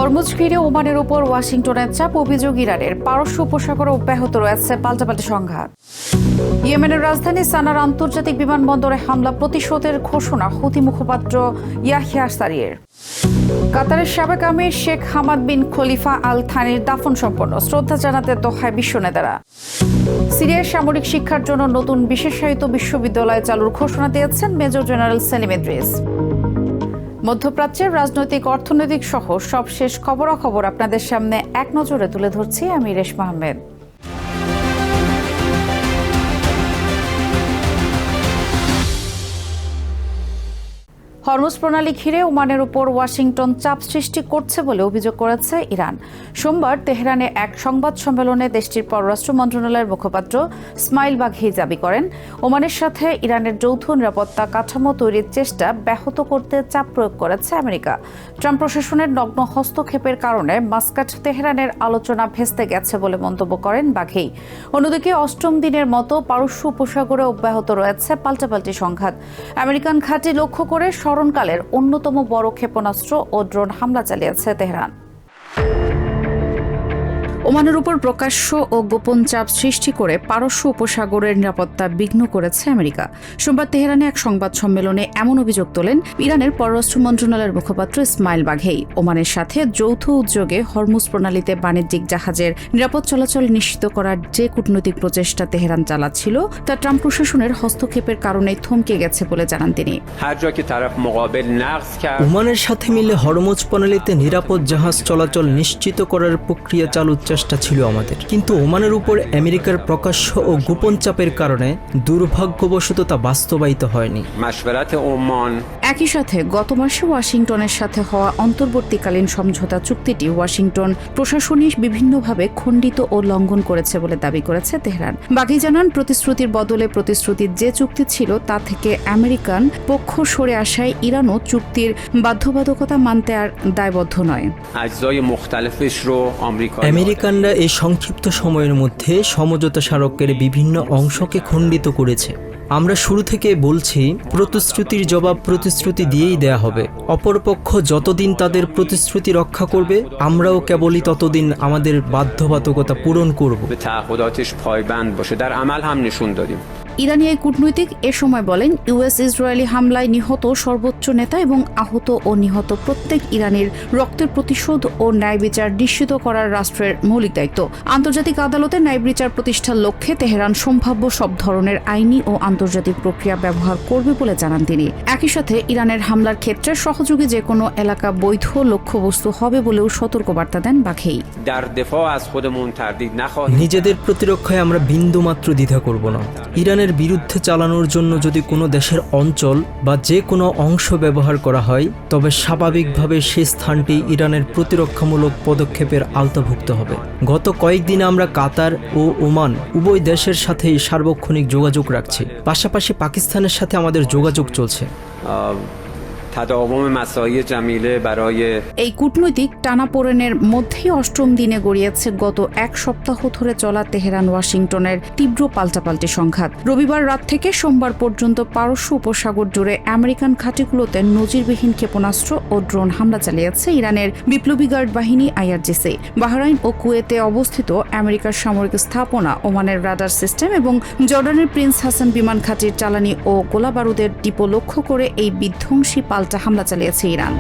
Hormuz ঘিরে ওমানের উপর ওয়াশিংটনের চাপ, অভিযোগ ইরানের। পারস্য উপসাগরে অব্যাহত রয়েছে পাল্টাপাল্টি সংঘাত। ইয়েমেনের রাজধানী সানার আন্তর্জাতিক বিমানবন্দরে হামলা প্রতিশোধের ঘোষণা হুথি মুখপাত্র ইয়াহিয়া সারিয়ের। কাতারের সাবেক আমির শেখ হামাদ বিন খলিফা আল থানির দাফন সম্পন্ন, শ্রদ্ধা জানাতে দোহায় বিশ্ব নেতারা। সিরিয়ার সামরিক শিক্ষার জন্য নতুন বিশেষায়িত বিশ্ববিদ্যালয় চালুর ঘোষণা দিয়েছেন মেজর জেনারেল সেলিম ইদ্রিস। মধ্যপ্রাচ্যের রাজনৈতিক, অর্থনৈতিক সহ সবশেষ খবরাখবর আপনাদের সামনে এক নজরে তুলে ধরছি আমি রেশমা আহমেদ। হরমুজ প্রণালী ঘিরে ওমানের উপর ওয়াশিংটন চাপ সৃষ্টি করছে বলে অভিযোগ করেছে ইরান। সোমবার তেহরানে এক সংবাদ সম্মেলনে দেশটির পররাষ্ট্র মন্ত্রণালয়ের মুখপাত্র ইসমাইল বাঘেই দাবি করেন, ওমানের সাথে ইরানের যৌথ নিরাপত্তা কাঠামো তৈরির চেষ্টা ব্যাহত করতে চাপ প্রয়োগ করেছে আমেরিকা। ট্রাম্প প্রশাসনের নগ্ন হস্তক্ষেপের কারণে মাস্কাট তেহরানের আলোচনা ভেস্তে গেছে বলে মন্তব্য করেন বাঘেই। অন্যদিকে অষ্টম দিনের মতো পারস্য উপসাগরে অব্যাহত রয়েছে পাল্টাপাল্টি সংঘাত। আমেরিকান ঘাঁটি লক্ষ্য করে স্মরণকালের অন্যতম বড় ক্ষেপণাস্ত্র ও ড্রোন হামলা চালিয়েছে তেহরান। ওমানের উপর প্রকাশ্য ও গোপন চাপ সৃষ্টি করে পারস্য উপসাগরের নিরাপত্তা বিঘ্ন করেছে আমেরিকা। সোমবার তেহরানে এক সংবাদ সম্মেলনে এমন অভিযোগ তোলেন ইরানের পররাষ্ট্র মন্ত্রণালয়ের মুখপাত্র ইসমাইল বাঘেই। ওমানের সাথে যৌথ উদ্যোগে হরমুজ প্রণালীতে বাণিজ্যিক জাহাজের নিরাপদ চলাচল নিশ্চিত করার যে কূটনৈতিক প্রচেষ্টা তেহরান চালাচ্ছিল তা ট্রাম্প প্রশাসনের হস্তক্ষেপের কারণে থমকে গেছে বলে জানান তিনি। ওমানের সাথে মিলে হরমুজ প্রণালীতে নিরাপদ জাহাজ চলাচল নিশ্চিত করার প্রক্রিয়া চালুর চেষ্টা ছিল আমাদের, কিন্তু ওমানের উপর আমেরিকার প্রকাশ্য ও গোপন চাপের কারণে দুর্ভাগ্যবশত তা বাস্তবায়িত হয়নি। একই সাথে গত মাসে ওয়াশিংটনের সাথে হওয়া অন্তর্বর্তীকালীন সমঝোতা চুক্তিটি ওয়াশিংটন প্রশাসনিক বিভিন্নভাবে খণ্ডিত ও লঙ্ঘন করেছে বলে দাবি করেছে তেহরান। বাঘেই জানান, প্রতিশ্রুতির বদলে প্রতিশ্রুতির যে চুক্তি ছিল তা থেকে আমেরিকান পক্ষ সরে আসায় ইরানও চুক্তির বাধ্যবাধকতা মানতে আর দায়বদ্ধ নয়। আমেরিকানরা এই সংক্ষিপ্ত সময়ের মধ্যে সমঝোতা স্মারকের বিভিন্ন অংশকে খণ্ডিত করেছে। আমরা শুরু থেকে বলছি, প্রতিশ্রুতির জবাব প্রতিশ্রুতি দিয়েই দেয়া হবে। অপরপক্ষ যতদিন তাদের প্রতিশ্রুতি রক্ষা করবে, আমরাও কেবলই ততদিন আমাদের বাধ্যবাধকতা পূরণ করব। ইরানি এই কূটনৈতিক এ সময় বলেন, ইউএস ইসরায়েলি হামলায় নিহত সর্বোচ্চ নেতা এবং আহত ও নিহত প্রত্যেক ইরানির রক্তের প্রতিশোধ ও ন্যায় বিচার নিশ্চিত করার রাষ্ট্রের মৌলিক দায়িত্ব। আন্তর্জাতিক আদালতে ন্যায় বিচার প্রতিষ্ঠার লক্ষ্যে তেহরান সম্ভাব্য সব ধরনের আইনি ও আন্তর্জাতিক প্রক্রিয়া ব্যবহার করবে বলে জানান তিনি। একই সাথে ইরানের হামলার ক্ষেত্রে সহযোগী যে কোনো এলাকা বৈধ লক্ষ্যবস্তু হবে বলেও সতর্কবার্তা দেন বাঘেই। নিজেদের প্রতিরক্ষায় আমরা বিন্দুমাত্র দ্বিধা করব না। ইরানের বিরুদ্ধে চালানোর জন্য যদি কোনো দেশের অঞ্চল বা যে কোনো অংশ ব্যবহার করা হয়, তবে স্বাভাবিকভাবে সে স্থানটি ইরানের প্রতিরক্ষামূলক পদক্ষেপের আওতাভুক্ত হবে। গত কয়েকদিনে আমরা কাতার ও ওমান উভয় দেশের সাথেই সার্বক্ষণিক যোগাযোগ রাখছি। পাশাপাশি পাকিস্তানের সাথে আমাদের যোগাযোগ চলছে। এই কূটনৈতিক টানাপোড়েনের মধ্যেই অষ্টম দিনে গড়িয়েছে গত এক সপ্তাহ ধরে চলা তেহরান ওয়াশিংটনের তীব্র পাল্টাপাল্টি সংঘাত। রবিবার রাত থেকে সোমবার পর্যন্ত পারস্য উপসাগর জুড়ে আমেরিকান ঘাঁটিগুলোতে নজিরবিহীন ক্ষেপণাস্ত্র ও ড্রোন হামলা চালিয়েছে ইরানের বিপ্লবী গার্ড বাহিনী IRGC। বাহরাইন ও কুয়েতে অবস্থিত আমেরিকার সামরিক স্থাপনা, ওমানের রাডার সিস্টেম এবং জর্ডানের প্রিন্স হাসান বিমান ঘাঁটির জ্বালানি ও গোলাবারুদের ডিপো লক্ষ্য করে এই বিধ্বংসী হামলা চালিয়েছে ইরান।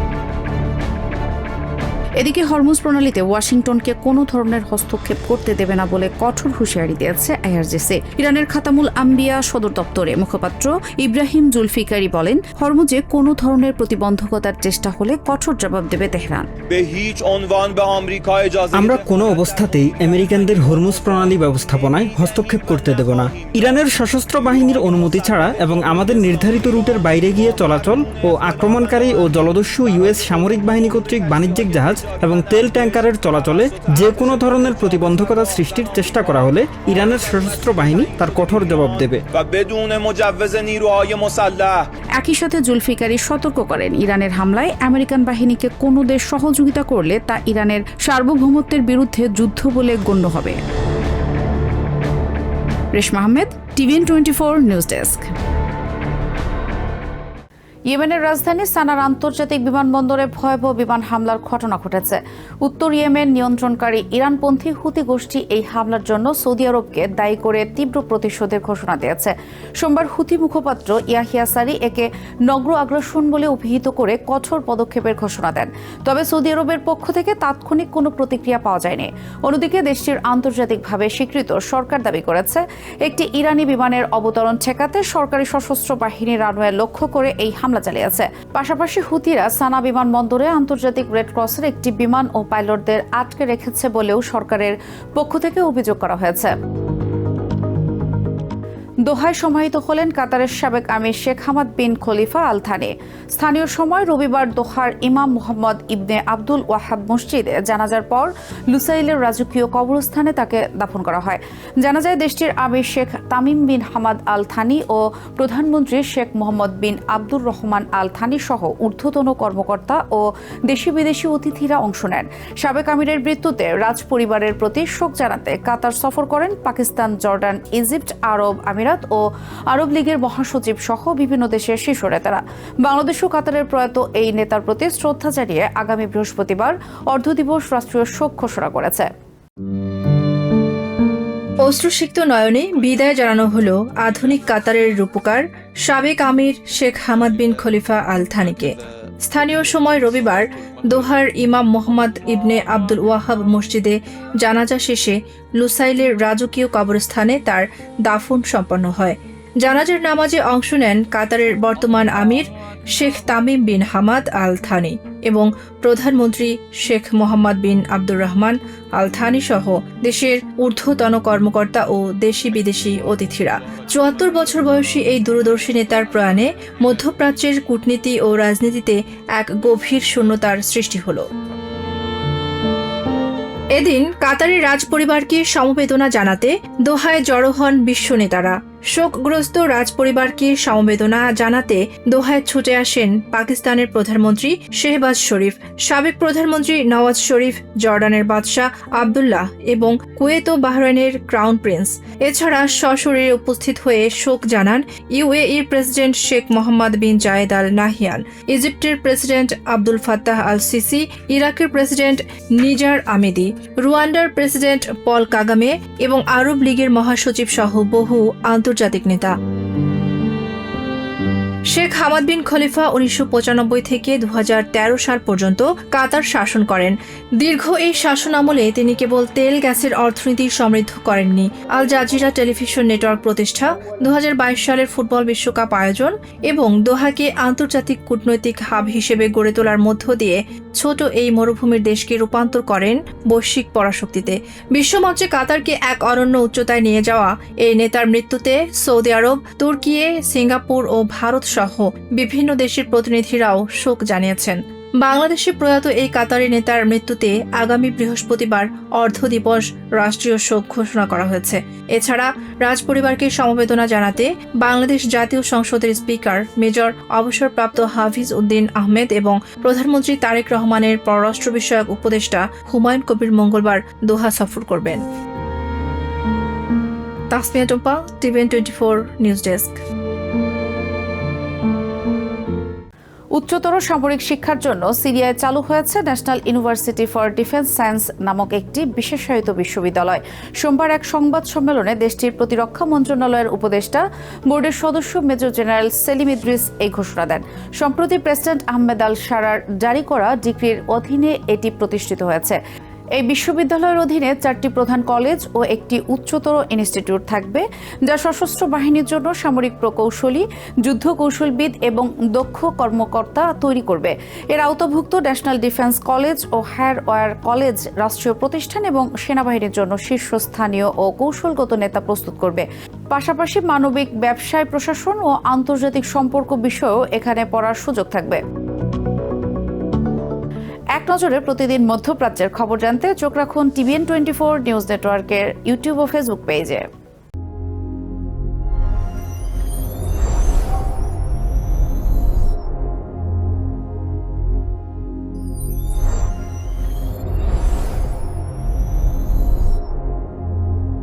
এদিকে হরমুজ প্রণালীতে ওয়াশিংটনকে কোনো ধরনের হস্তক্ষেপ করতে দেবে না বলে কঠোর হুঁশিয়ারি দিয়েছে IRGC। ইরানের খাতামুল আম্বিয়া সদর দপ্তরে মুখপাত্র ইব্রাহিম জুলফিকারি বলেন, হরমুজে কোনো ধরনের প্রতিবন্ধকতার চেষ্টা হলে কঠোর জবাব দেবে তেহরান। আমরা কোনো অবস্থাতেই আমেরিকানদের হরমুজ প্রণালী ব্যবস্থাপনায় হস্তক্ষেপ করতে দেব না। ইরানের সশস্ত্র বাহিনীর অনুমতি ছাড়া এবং আমাদের নির্ধারিত রুটের বাইরে গিয়ে চলাচল ও আক্রমণকারী ও জলদস্যু US সামরিক বাহিনী কর্তৃক বাণিজ্যিক জাহাজ এবং তেল ট্যাঙ্কারের চলাচলে যে কোনো ধরনের প্রতিবন্ধকতা সৃষ্টির চেষ্টা করা হলে ইরানের সশস্ত্র বাহিনী তার কঠোর জবাব দেবে। একই সাথে জুলফিকারি সতর্ক করেন, ইরানের হামলায় আমেরিকান বাহিনীকে কোনো দেশ সহযোগিতা করলে তা ইরানের সার্বভৌমত্বের বিরুদ্ধে যুদ্ধ বলে গণ্য হবে। Reshma Ahmed, TVN 24 news desk. ইয়েমেনের রাজধানী সানার আন্তর্জাতিক বিমানবন্দরে ভয়াবহ বিমান হামলার ঘটনা ঘটেছে। উত্তর ইয়েমেন নিয়ন্ত্রণকারী ইরানপন্থী হুতি গোষ্ঠী এই হামলার জন্য সৌদি আরবকে দায়ী করে তীব্র প্রতিশোধের ঘোষণা দিয়েছে। সোমবার হুতি মুখপাত্র ইয়াহিয়া সারি একে নগ্ন আগ্রাসন বলে অভিহিত করে কঠোর পদক্ষেপের ঘোষণা দেন। তবে সৌদি আরবের পক্ষ থেকে তাৎক্ষণিক কোনো প্রতিক্রিয়া পাওয়া যায়নি। অন্যদিকে দেশটির আন্তর্জাতিকভাবে স্বীকৃত সরকার দাবি করেছে একটি ইরানি বিমানের অবতরণ ঠেকাতে সরকারি সশস্ত্র বাহিনীর রানওয়ে লক্ষ্য করে এই হামলা চালিয়েছে। পাশাপাশি হুতিরা সানা বিমানবন্দরে আন্তর্জাতিক রেড ক্রসের একটি বিমান ও পাইলটদের আটকে রেখেছে বলেও সরকারের পক্ষ থেকে অভিযোগ করা হয়েছে। দোহায় সমাহিত হলেন কাতারের সাবেক আমির শেখ হামাদ বিন খলিফা আল থানি। স্থানীয় সময় রবিবার দোহার ইমাম মুহাম্মদ ইবনে আব্দুল ওয়াহাব মসজিদে জানাজার পর লুসাইলের রাজকীয় কবরস্থানে তাকে দাফন করা হয়। জানা যায় দেশটির আমির Sheikh Tamim bin Hamad Al Thani ও প্রধানমন্ত্রী Sheikh Mohammed bin Abdur Rahman Al Thani সহ ঊর্ধ্বতন কর্মকর্তা ও দেশি বিদেশি অতিথিরা অংশ নেন। সাবেক আমিরের মৃত্যুতে রাজ পরিবারের প্রতি শোক জানাতে কাতার সফর করেন পাকিস্তান, জর্ডান, ইজিপ্ট, আরব আমিরাত ও আরব লীগের মহাসচিব সহ বিভিন্ন দেশের শীর্ষ নেতারা। বাংলাদেশ ও কাতারের প্রয়াত এই নেতার প্রতি শ্রদ্ধা জানিয়ে আগামী বৃহস্পতিবার অর্ধদিবস রাষ্ট্রীয় শোক ঘোষণা করেছে। অশ্রুসিক্ত নয়নে বিদায় জানানো হলো আধুনিক কাতারের রূপকার সাবেক আমির শেখ হামাদ বিন খলিফা আল থানিকে। স্থানীয় সময় রবিবার দোহার ইমাম মোহাম্মদ ইবনে আব্দুল ওয়াহাব মসজিদে জানাজা শেষে লুসাইলের রাজকীয় কবরস্থানে তার দাফন সম্পন্ন হয়। জানাজার নামাজে অংশ নেন কাতারের বর্তমান আমির Sheikh Tamim bin Hamad Al Thani এবং প্রধানমন্ত্রী Sheikh Mohammed bin Abdur Rahman Al Thani সহ দেশের ঊর্ধ্বতন কর্মকর্তা ও দেশি বিদেশি অতিথিরা। ৭৪ বছর বয়সী এই দূরদর্শী নেতার প্রয়াণে মধ্যপ্রাচ্যের কূটনীতি ও রাজনীতিতে এক গভীর শূন্যতার সৃষ্টি হল। এদিন কাতারের রাজ পরিবারকে সমবেদনা জানাতে দোহায় জড়ো হন বিশ্ব নেতারা। শোকগ্রস্ত রাজ পরিবারকে সমবেদনা জানাতে দোহায় ছুটে আসেন পাকিস্তানের প্রধানমন্ত্রী শেহবাজ শরীফ, সাবেক প্রধানমন্ত্রী নওয়াজ শরীফ, জর্ডানের বাদশাহ আবদুল্লাহ এবং কুয়েত ও বাহরাইনের ক্রাউন প্রিন্স। এছাড়া সশরীরে উপস্থিত হয়ে শোক জানান ইউএইর president Sheikh Mohammed bin Zayed Al Nahyan, ইজিপ্টের president Abdel Fattah Al Sisi, ইরাকের প্রেসিডেন্ট নিজার আমেদি, রুয়ান্ডার প্রেসিডেন্ট পল কাগামে এবং আরব লীগের মহাসচিব সহ বহু আন্তর্জাতিক নেতা। শেখ হামাদ বিন খলিফা ১৯৯৫ থেকে ২০১৩ সাল পর্যন্ত কাতার শাসন করেন। দীর্ঘ এই শাসন আমলে তিনি কেবল তেল গ্যাসের অর্থনীতি সমৃদ্ধ করেননি, আল জাজিরা টেলিভিশন নেটওয়ার্ক প্রতিষ্ঠা, ২০২২ সালের ফুটবল বিশ্বকাপ আয়োজন এবং দোহাকে আন্তর্জাতিক কূটনৈতিক হাব হিসেবে গড়ে তোলার মধ্য দিয়ে ছোট এই মরুভূমির দেশকে রূপান্তর করেন বৈশ্বিক পরাশক্তিতে। বিশ্বমঞ্চে কাতারকে এক অনন্য উচ্চতায় নিয়ে যাওয়া এই নেতার মৃত্যুতে সৌদি আরব, তুর্কি, সিঙ্গাপুর ও ভারত সহ বিভিন্ন দেশের প্রতিনিধিরাও শোক জানিয়েছেন। বাংলাদেশে প্রয়াত এই কাতারি নেতার মৃত্যুতে আগামী বৃহস্পতিবার অর্ধদিবস রাষ্ট্রীয় শোক ঘোষণা করা হয়েছে। এছাড়া রাজপরিবারকে সমবেদনা জানাতে বাংলাদেশ জাতীয় সংসদের স্পিকার মেজর অবসরপ্রাপ্ত হাফিজ উদ্দিন আহমেদ এবং প্রধানমন্ত্রী তারেক রহমানের পররাষ্ট্র বিষয়ক উপদেষ্টা হুমায়ুন কবির মঙ্গলবার দোহা সফর করবেন। Tasmia Tumpa, TVN 24 news desk. উচ্চতর সামরিক শিক্ষার জন্য সিরিয়ায় চালু হয়েছে national university for defence science নামক একটি বিশেষায়িত বিশ্ববিদ্যালয়। সোমবার এক সংবাদ সম্মেলনে দেশটির প্রতিরক্ষা মন্ত্রণালয়ের উপদেষ্টা বোর্ডের সদস্য মেজর জেনারেল সেলিম ইদ্রিস এই ঘোষণা দেন। সম্প্রতি প্রেসিডেন্ট আহমেদ আল শারার জারি করা ডিক্রির অধীনে এটি প্রতিষ্ঠিত হয়েছে। এই বিশ্ববিদ্যালয়ের অধীনে 4টি প্রধান কলেজ ও একটি উচ্চতর ইনস্টিটিউট থাকবে, যা সশস্ত্র বাহিনীর জন্য সামরিক প্রকৌশলী, যুদ্ধ কৌশলবিদ এবং দক্ষ কর্মকর্তা তৈরি করবে। এর আওতাভুক্ত ন্যাশনাল ডিফেন্স কলেজ ও হায়ার ওয়ার কলেজ রাষ্ট্রীয় প্রতিষ্ঠান এবং সেনাবাহিনীর জন্য শীর্ষস্থানীয় ও কৌশলগত নেতা প্রস্তুত করবে। পাশাপাশি মানবিক, ব্যবসায়, প্রশাসন ও আন্তর্জাতিক সম্পর্ক বিষয়েও এখানে পড়ার সুযোগ থাকবে। এক নজরে প্রতিদিন মধ্যপ্রাচ্যের খবর জানতে চোখ রাখুন টিভিএন 24 নিউজ নেটওয়ার্কের ইউটিউব ও ফেসবুক পেজে।